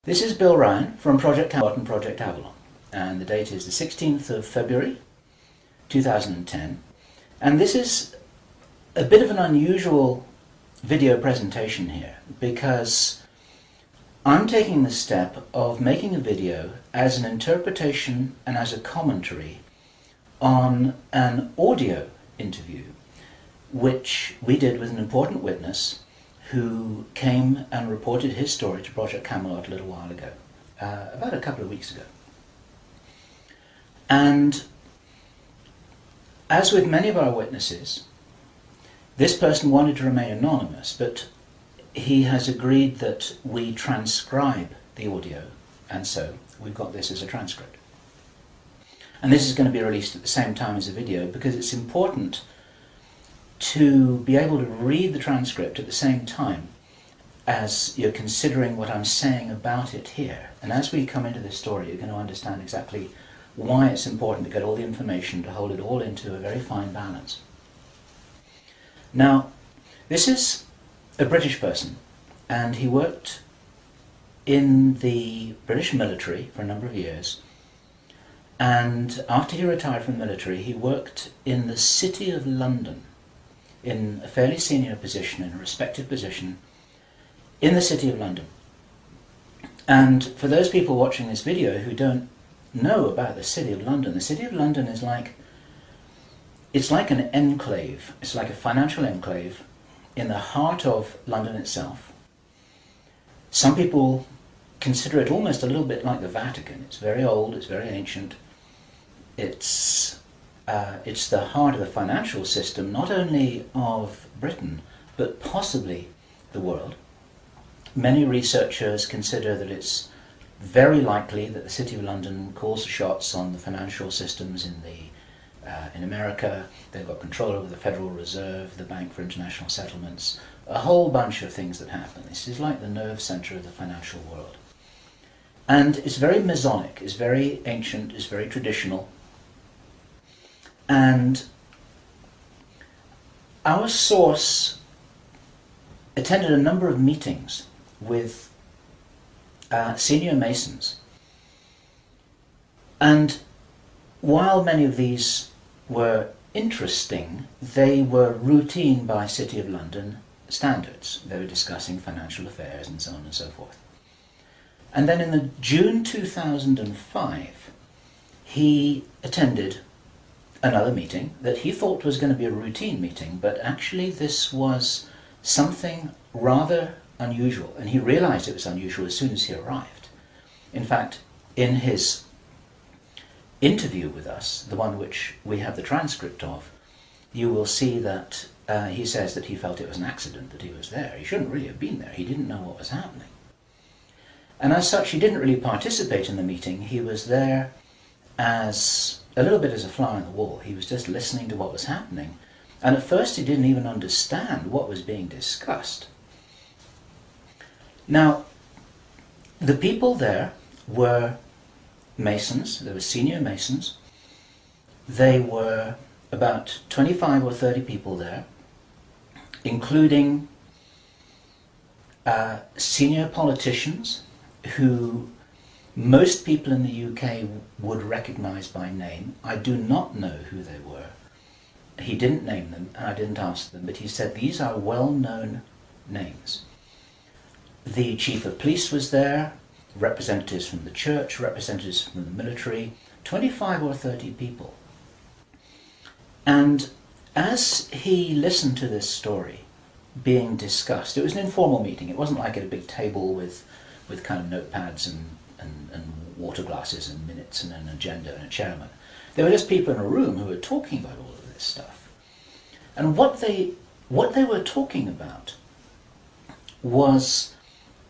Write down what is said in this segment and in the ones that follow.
This is Bill Ryan from Project Camelot and Project Avalon, and the date is the 16th of February 2010, and this is a bit of an unusual video presentation here because I'm taking the step of making a video as an interpretation and as a commentary on an audio interview which we did with an important witness who came and reported his story to Project Camelot a little while ago, about a couple of weeks ago. And as with many of our witnesses, this person wanted to remain anonymous, but he has agreed that we transcribe the audio, and so we've got this as a transcript. And this is going to be released at the same time as the video because it's important to be able to read the transcript at the same time as you're considering what I'm saying about it here. And as we come into this story, you're going to understand exactly why it's important to get all the information, to hold it all into a very fine balance. Now, this is a British person, and he worked in the British military for a number of years. And after he retired from the military, he worked in the City of London, in a fairly senior position, in a respected position, in the City of London. And for those people watching this video who don't know about the City of London, the City of London is it's like an enclave, it's like a financial enclave in the heart of London itself. Some people consider it almost a little bit like the Vatican. It's very old, it's very ancient. It's the heart of the financial system, not only of Britain, but possibly the world. Many researchers consider that it's very likely that the City of London calls the shots on the financial systems in America. They've got control over the Federal Reserve, the Bank for International Settlements, a whole bunch of things that happen. This is like the nerve center of the financial world. And it's very Masonic, it's very ancient, it's very traditional. And our source attended a number of meetings with senior Masons. And while many of these were interesting, they were routine by City of London standards. They were discussing financial affairs and so on and so forth. And then in the June 2005, he attended another meeting that he thought was going to be a routine meeting, but actually this was something rather unusual, and he realized it was unusual as soon as he arrived. In fact, in his interview with us, the one which we have the transcript of, you will see that he says that he felt it was an accident that he was there. He shouldn't really have been there. He didn't know what was happening. And as such, he didn't really participate in the meeting. He was there as a little bit as a fly on the wall. He was just listening to what was happening. And at first he didn't even understand what was being discussed. Now, the people there were Masons. They were senior Masons. They were about 25 or 30 people there, including senior politicians who most people in the UK would recognize by name. I do not know who they were. He didn't name them, and I didn't ask them, but he said these are well-known names. The chief of police was there, representatives from the church, representatives from the military, 25 or 30 people. And as he listened to this story being discussed, it was an informal meeting. It wasn't like at a big table with kind of notepads and water glasses and minutes and an agenda and a chairman. There were just people in a room who were talking about all of this stuff. And what they were talking about was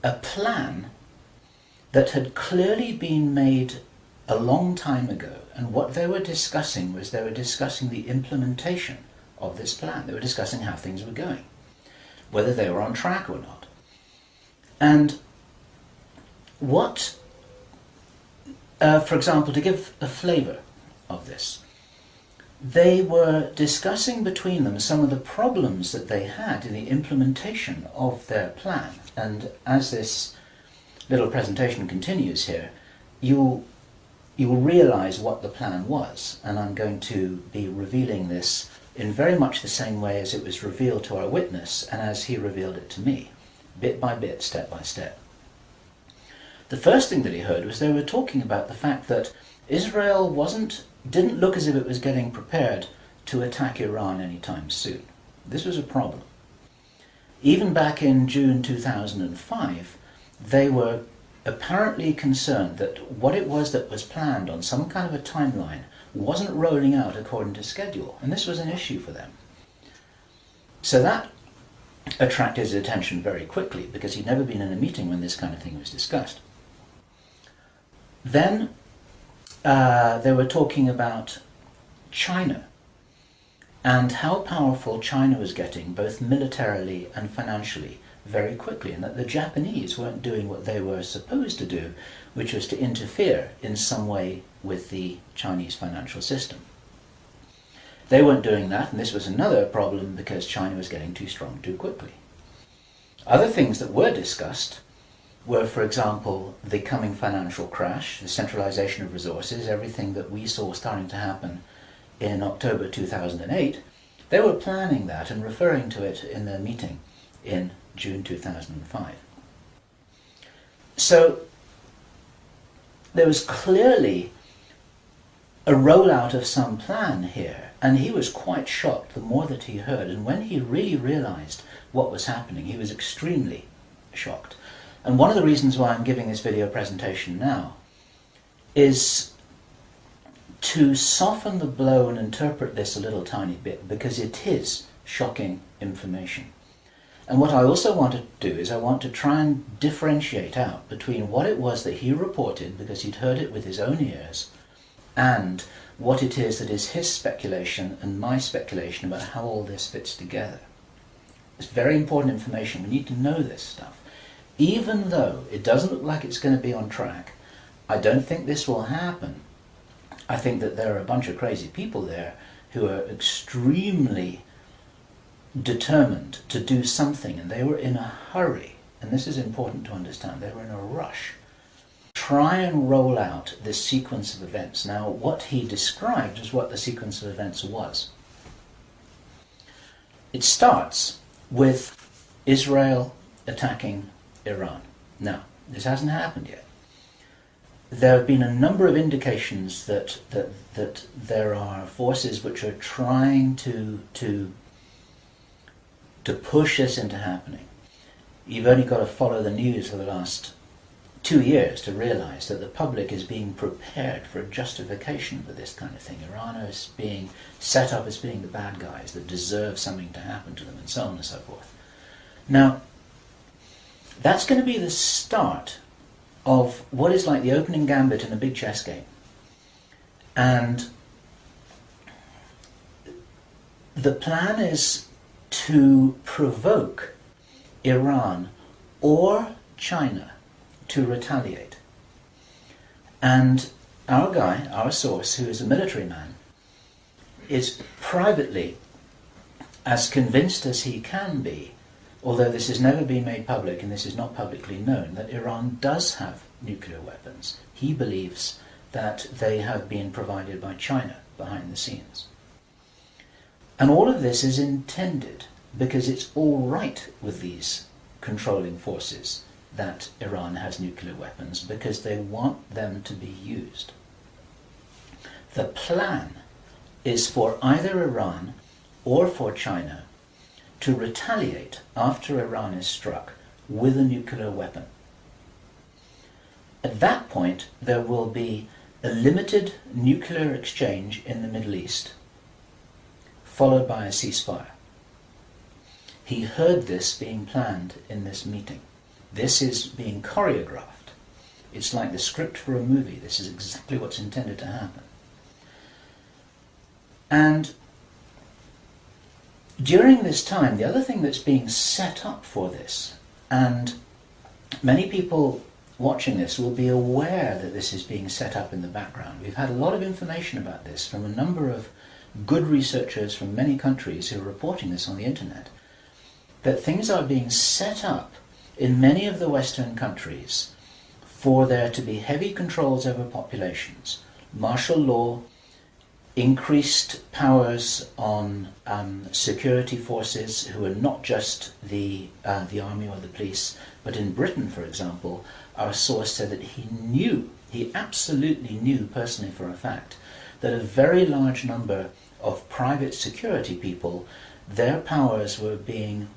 a plan that had clearly been made a long time ago. And what they were discussing was they were discussing the implementation of this plan. They were discussing how things were going, whether they were on track or not. And what for example, to give a flavour of this, they were discussing between them some of the problems that they had in the implementation of their plan. And as this little presentation continues here, you will realize what the plan was, and I'm going to be revealing this in very much the same way as it was revealed to our witness and as he revealed it to me, bit by bit, step by step. The first thing that he heard was they were talking about the fact that Israel didn't look as if it was getting prepared to attack Iran anytime soon. This was a problem. Even back in June 2005, they were apparently concerned that what it was that was planned on some kind of a timeline wasn't rolling out according to schedule, and this was an issue for them. So that attracted his attention very quickly, because he'd never been in a meeting when this kind of thing was discussed. Then they were talking about China and how powerful China was getting, both militarily and financially, very quickly, and that the Japanese weren't doing what they were supposed to do, which was to interfere in some way with the Chinese financial system. They weren't doing that, and this was another problem because China was getting too strong too quickly. Other things that were discussed were, for example, the coming financial crash, the centralization of resources, everything that we saw starting to happen in October 2008. They were planning that and referring to it in their meeting in June 2005. So there was clearly a rollout of some plan here, and he was quite shocked the more that he heard, and when he really realized what was happening, he was extremely shocked. And one of the reasons why I'm giving this video presentation now is to soften the blow and interpret this a little tiny bit, because it is shocking information. And what I also want to do is I want to try and differentiate out between what it was that he reported, because he'd heard it with his own ears, and what it is that is his speculation and my speculation about how all this fits together. It's very important information. We need to know this stuff. Even though it doesn't look like it's going to be on track, I don't think this will happen. I think that there are a bunch of crazy people there who are extremely determined to do something, and they were in a hurry, and this is important to understand. They were in a rush. Try and roll out this sequence of events. Now, what he described is what the sequence of events was. It starts with Israel attacking Iran. Now, this hasn't happened yet. There have been a number of indications that there are forces which are trying to push this into happening. You've only got to follow the news for the last 2 years to realize that the public is being prepared for a justification for this kind of thing. Iran is being set up as being the bad guys that deserve something to happen to them, and so on and so forth. Now, that's going to be the start of what is like the opening gambit in a big chess game. And the plan is to provoke Iran or China to retaliate. And our guy, our source, who is a military man, is privately as convinced as he can be, although this has never been made public and this is not publicly known, that Iran does have nuclear weapons. He believes that they have been provided by China behind the scenes. And all of this is intended because it's all right with these controlling forces that Iran has nuclear weapons, because they want them to be used. The plan is for either Iran or for China to retaliate after Iran is struck with a nuclear weapon. At that point, there will be a limited nuclear exchange in the Middle East, followed by a ceasefire. He heard this being planned in this meeting. This is being choreographed. It's like the script for a movie. This is exactly what's intended to happen. And during this time, the other thing that's being set up for this, and many people watching this will be aware that this is being set up in the background. We've had a lot of information about this from a number of good researchers from many countries who are reporting this on the internet, that things are being set up in many of the Western countries for there to be heavy controls over populations, martial law, increased powers on security forces who are not just the army or the police, but in Britain, for example, our source said that he absolutely knew personally for a fact, that a very large number of private security people, their powers were being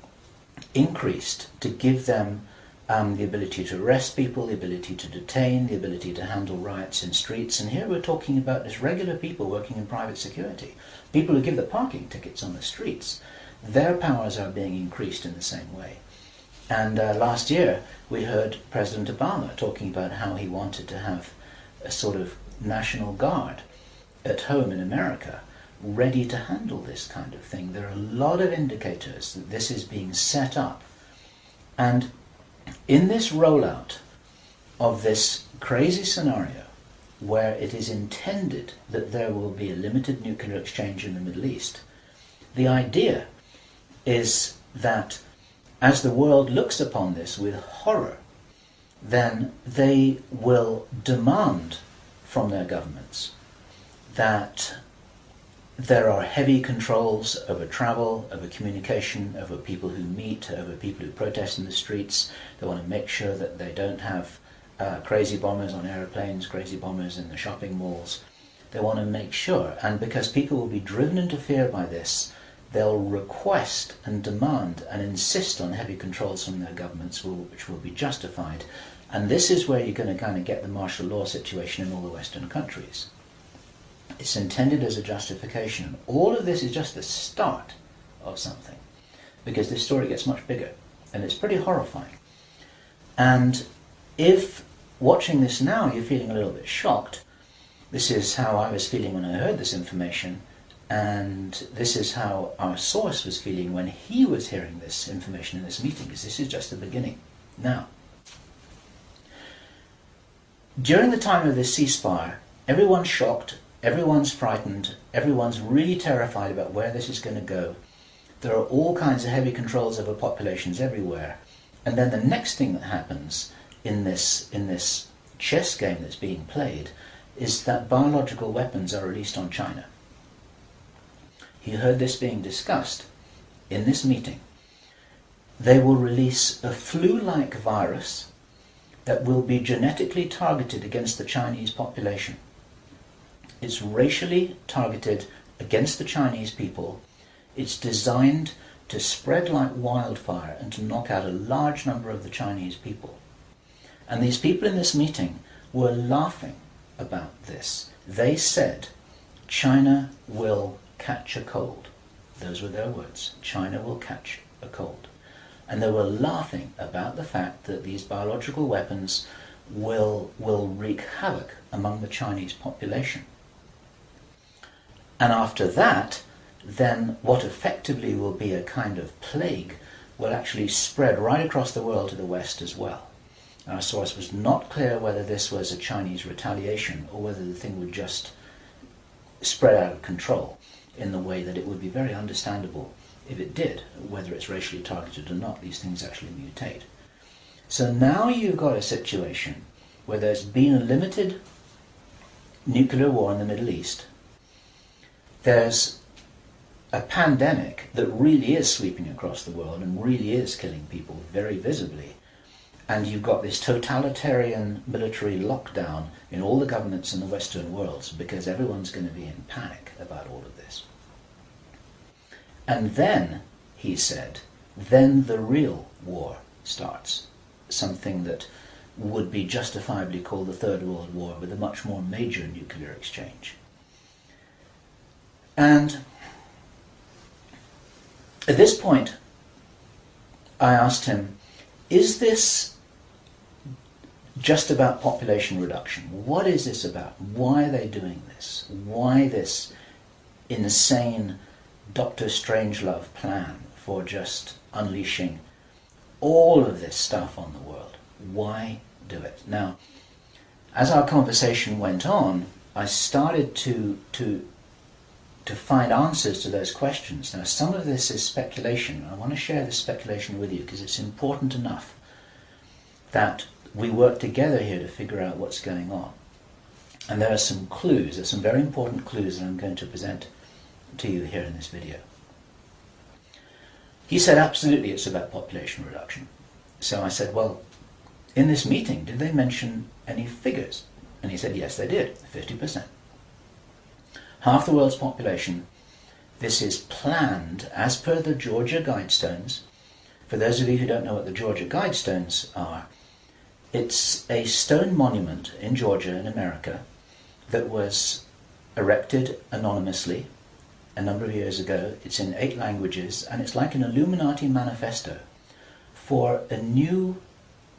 increased to give them the ability to arrest people, the ability to detain, the ability to handle riots in streets. And here we're talking about just regular people working in private security, people who give the parking tickets on the streets. Their powers are being increased in the same way. And last year we heard President Obama talking about how he wanted to have a sort of national guard at home in America ready to handle this kind of thing. There are a lot of indicators that this is being set up. And in this rollout of this crazy scenario, where it is intended that there will be a limited nuclear exchange in the Middle East, the idea is that as the world looks upon this with horror, then they will demand from their governments that there are heavy controls over travel, over communication, over people who meet, over people who protest in the streets. They want to make sure that they don't have crazy bombers on aeroplanes, crazy bombers in the shopping malls. They want to make sure, and because people will be driven into fear by this, they'll request and demand and insist on heavy controls from their governments, which will be justified. And this is where you're going to kind of get the martial law situation in all the Western countries. It's intended as a justification. All of this is just the start of something, because this story gets much bigger, and it's pretty horrifying. And if watching this now you're feeling a little bit shocked, this is how I was feeling when I heard this information, and this is how our source was feeling when he was hearing this information in this meeting, because this is just the beginning. Now, during the time of this ceasefire, everyone's shocked, everyone's frightened, everyone's really terrified about where this is going to go. There are all kinds of heavy controls over populations everywhere. And then the next thing that happens in this chess game that's being played is that biological weapons are released on China. You heard this being discussed in this meeting. They will release a flu-like virus that will be genetically targeted against the Chinese population. It's racially targeted against the Chinese people. It's designed to spread like wildfire and to knock out a large number of the Chinese people. And these people in this meeting were laughing about this. They said, China will catch a cold. Those were their words. China will catch a cold. And they were laughing about the fact that these biological weapons will wreak havoc among the Chinese population. And after that, then what effectively will be a kind of plague will actually spread right across the world to the West as well. Our source was not clear whether this was a Chinese retaliation or whether the thing would just spread out of control in the way that it would be very understandable if it did, whether it's racially targeted or not. These things actually mutate. So now you've got a situation where there's been a limited nuclear war in the Middle East. There's a pandemic that really is sweeping across the world and really is killing people very visibly. And you've got this totalitarian military lockdown in all the governments in the Western world because everyone's going to be in panic about all of this. And then, he said, then the real war starts. Something that would be justifiably called the Third World War, with a much more major nuclear exchange. And at this point, I asked him, is this just about population reduction? What is this about? Why are they doing this? Why this insane Dr. Strangelove plan for just unleashing all of this stuff on the world? Why do it? Now, as our conversation went on, I started to find answers to those questions. Now, some of this is speculation. I want to share this speculation with you because it's important enough. that we work together here to figure out what's going on. And there are some clues, there's some very important clues that I'm going to present to you here in this video. He said absolutely it's about population reduction. So I said, well, in this meeting, did they mention any figures? And he said, yes, they did, 50%. Half the world's population. This is planned as per the Georgia Guidestones. For those of you who don't know what the Georgia Guidestones are, it's a stone monument in Georgia in America that was erected anonymously a number of years ago. It's in 8 languages, and it's like an Illuminati manifesto for a new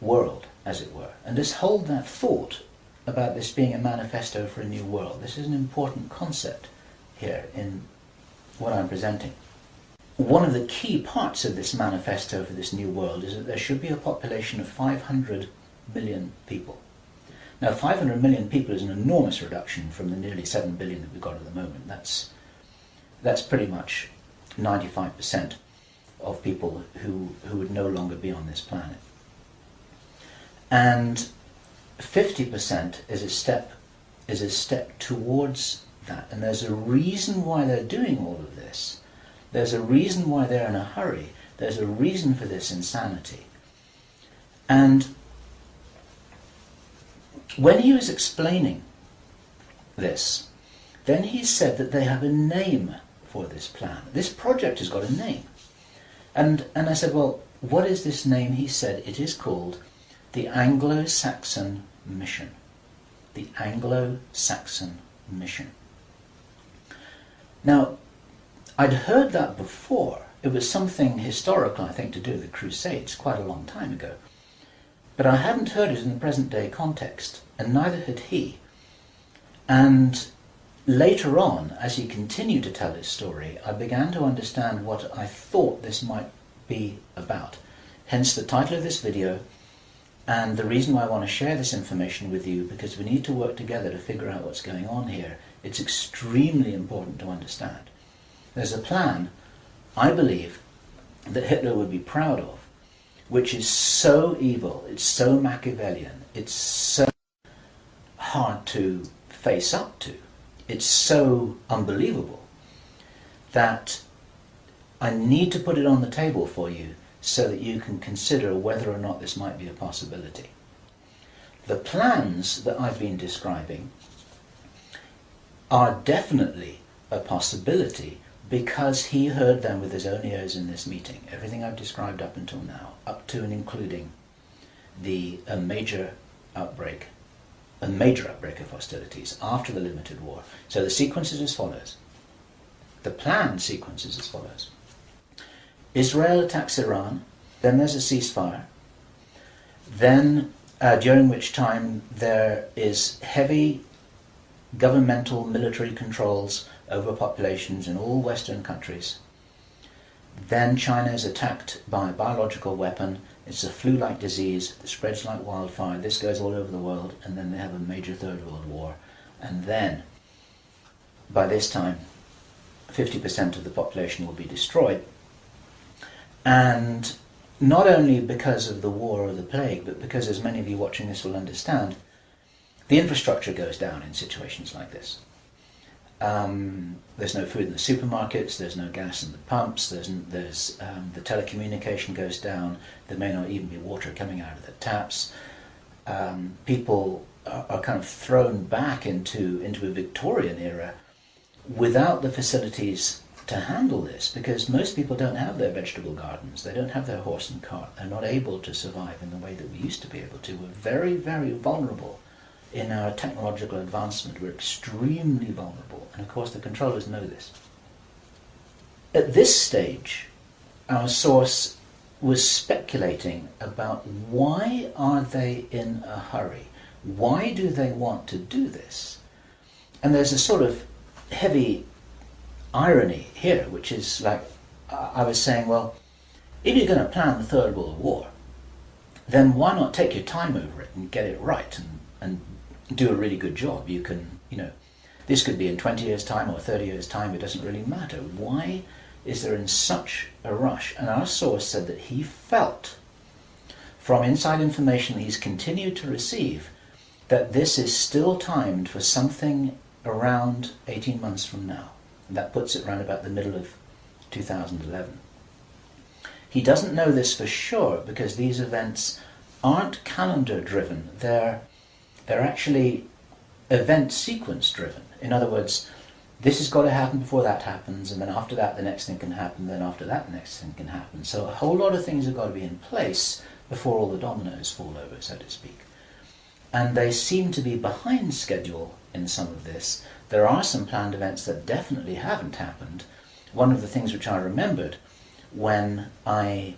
world, as it were. And just hold that thought about this being a manifesto for a new world. This is an important concept here in what I'm presenting. One of the key parts of this manifesto for this new world is that there should be a population of 500 million people. Now, 500 million people is an enormous reduction from the nearly 7 billion that we've got at the moment. That's pretty much 95% of people who would no longer be on this planet. And 50% is a step towards that. And there's a reason why they're doing all of this. There's a reason why they're in a hurry. There's a reason for this insanity. And when he was explaining this, then he said that they have a name for this plan. This project has got a name. And I said, well, what is this name? He said it is called the Anglo-Saxon Mission. The Anglo-Saxon Mission. Now, I'd heard that before. It was something historical, I think, to do with the Crusades quite a long time ago. But I hadn't heard it in the present-day context, and neither had he. And later on, as he continued to tell his story, I began to understand what I thought this might be about. Hence the title of this video, and the reason why I want to share this information with you, because we need to work together to figure out what's going on here. It's extremely important to understand. There's a plan, I believe, that Hitler would be proud of, which is so evil, it's so Machiavellian, it's so hard to face up to, it's so unbelievable, that I need to put it on the table for you so that you can consider whether or not this might be a possibility. The plans that I've been describing are definitely a possibility because he heard them with his own ears in this meeting. Everything I've described up until now, up to and including a major outbreak of hostilities after the limited war. So the sequence is as follows. The planned sequence is as follows. Israel attacks Iran, then there's a ceasefire, then during which time there is heavy governmental military controls over populations in all Western countries. Then China is attacked by a biological weapon. It's a flu-like disease that spreads like wildfire. This goes all over the world, and then they have a major Third World War. And then, by this time, 50% of the population will be destroyed. And not only because of the war or the plague, but because, as many of you watching this will understand, the infrastructure goes down in situations like this. There's no food in the supermarkets, there's no gas in the pumps, the telecommunication goes down, there may not even be water coming out of the taps. People are kind of thrown back into a Victorian era without the facilities to handle this, because most people don't have their vegetable gardens, they don't have their horse and cart, they're not able to survive in the way that we used to be able to. We're very, very vulnerable in our technological advancement. We're extremely vulnerable, and of course the controllers know this. At this stage, our source was speculating about why are they in a hurry? Why do they want to do this? And there's a sort of heavy irony here, which is like, I was saying, well, if you're going to plan the Third World War, then why not take your time over it and get it right and do a really good job? You can, this could be in 20 years' time or 30 years' time, it doesn't really matter. Why is there in such a rush? And our source said that he felt from inside information that he's continued to receive, that this is still timed for something around 18 months from now. And that puts it around about the middle of 2011. He doesn't know this for sure because these events aren't calendar driven, they're actually event sequence driven. In other words, this has got to happen before that happens, and then after that the next thing can happen, then after that the next thing can happen. So a whole lot of things have got to be in place before all the dominoes fall over, so to speak. And they seem to be behind schedule in some of this. There are some planned events that definitely haven't happened. One of the things which I remembered when I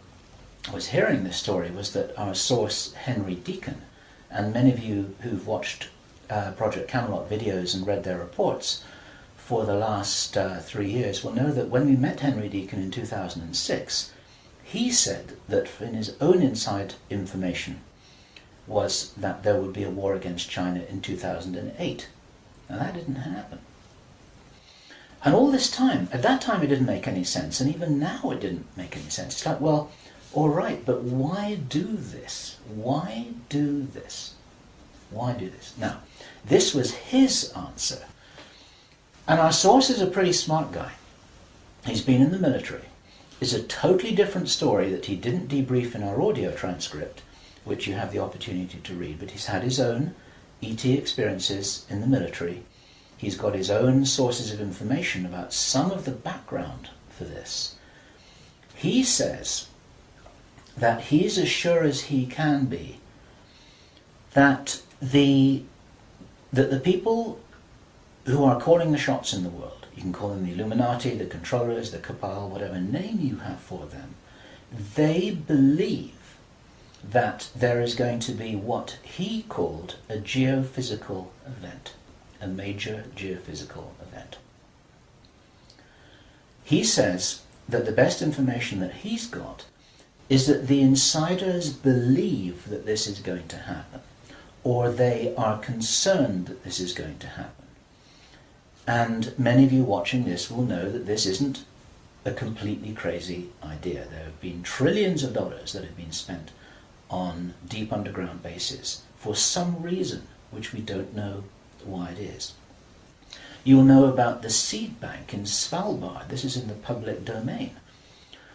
was hearing this story was that our source, Henry Deacon, and many of you who've watched Project Camelot videos and read their reports for the last 3 years will know that when we met Henry Deacon in 2006, he said that in his own inside information was that there would be a war against China in 2008. Now that didn't happen. And all this time, at that time it didn't make any sense, and even now it didn't make any sense. It's like, well, all right, but why do this? Why do this? Why do this? Now, this was his answer. And our source is a pretty smart guy. He's been in the military. It's a totally different story that he didn't debrief in our audio transcript, which you have the opportunity to read, but he's had his own ET experiences in the military. He's got his own sources of information about some of the background for this. He says that he's as sure as he can be that the people who are calling the shots in the world, you can call them the Illuminati, the controllers, the cabal, whatever name you have for them, they believe that there is going to be what he called a geophysical event, a major geophysical event. He says that the best information that he's got is that the insiders believe that this is going to happen, or they are concerned that this is going to happen. And many of you watching this will know that this isn't a completely crazy idea. There have been trillions of dollars that have been spent on deep underground bases for some reason which we don't know why it is. You'll know about the seed bank in Svalbard. This is in the public domain,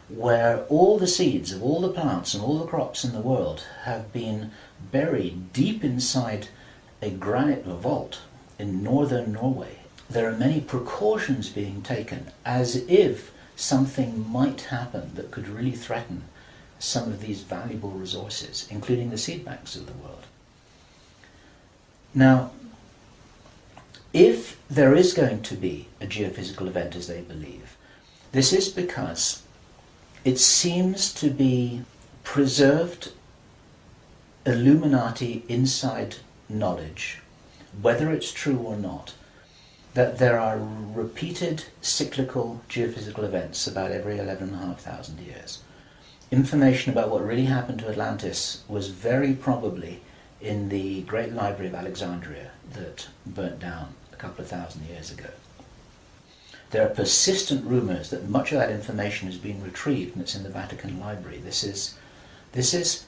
where all the seeds of all the plants and all the crops in the world have been buried deep inside a granite vault in northern Norway. There are many precautions being taken as if something might happen that could really threaten some of these valuable resources, including the seed banks of the world. Now, if there is going to be a geophysical event as they believe, this is because it seems to be preserved Illuminati inside knowledge, whether it's true or not, that there are repeated cyclical geophysical events about every 11,500 years. Information about what really happened to Atlantis was very probably in the Great Library of Alexandria that burnt down a couple of thousand years ago. There are persistent rumours that much of that information has been retrieved and it's in the Vatican Library. This is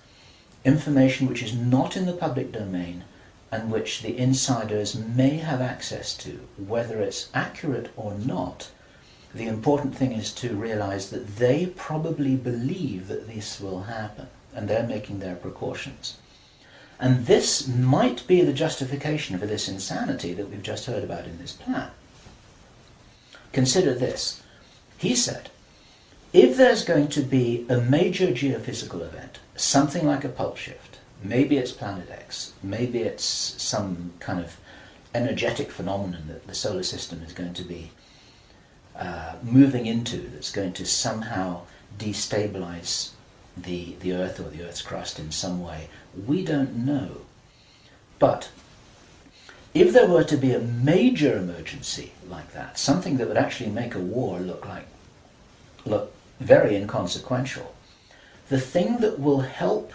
information which is not in the public domain and which the insiders may have access to. Whether it's accurate or not, the important thing is to realize that they probably believe that this will happen, and they're making their precautions. And this might be the justification for this insanity that we've just heard about in this plan. Consider this. He said, if there's going to be a major geophysical event, something like a pulse shift, maybe it's Planet X, maybe it's some kind of energetic phenomenon that the solar system is going to be moving into, that's going to somehow destabilize the Earth or the Earth's crust in some way. We don't know. But if there were to be a major emergency like that, something that would actually make a war look very inconsequential, the thing that will help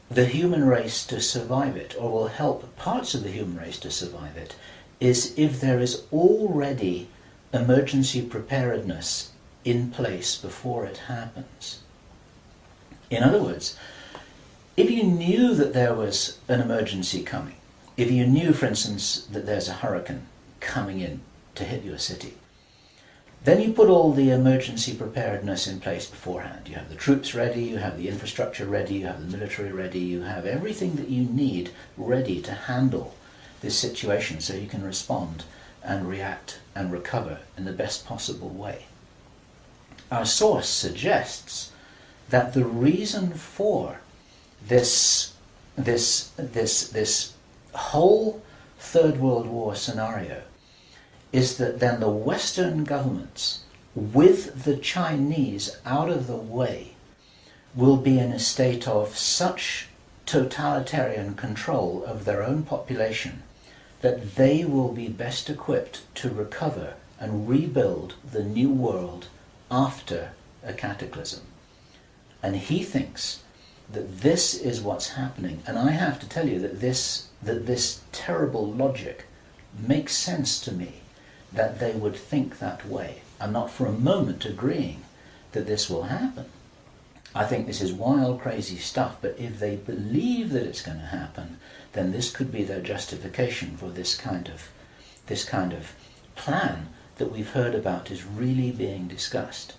the human race to survive it, or will help parts of the human race to survive it, is if there is already emergency preparedness in place before it happens. In other words, If you knew that there was an emergency coming, if you knew, for instance, that there's a hurricane coming in to hit your city, then you put all the emergency preparedness in place beforehand. You have the troops ready, you have the infrastructure ready, you have the military ready, you have everything that you need ready to handle this situation so you can respond and react and recover in the best possible way. Our source suggests that the reason for this whole Third World War scenario is that then the Western governments, with the Chinese out of the way, will be in a state of such totalitarian control of their own population that they will be best equipped to recover and rebuild the new world after a cataclysm. And he thinks that this is what's happening. And I have to tell you that this terrible logic makes sense to me, that they would think that way. I'm not for a moment agreeing that this will happen. I think this is wild, crazy stuff, but if they believe that it's going to happen, then this could be their justification for this kind of plan that we've heard about is really being discussed.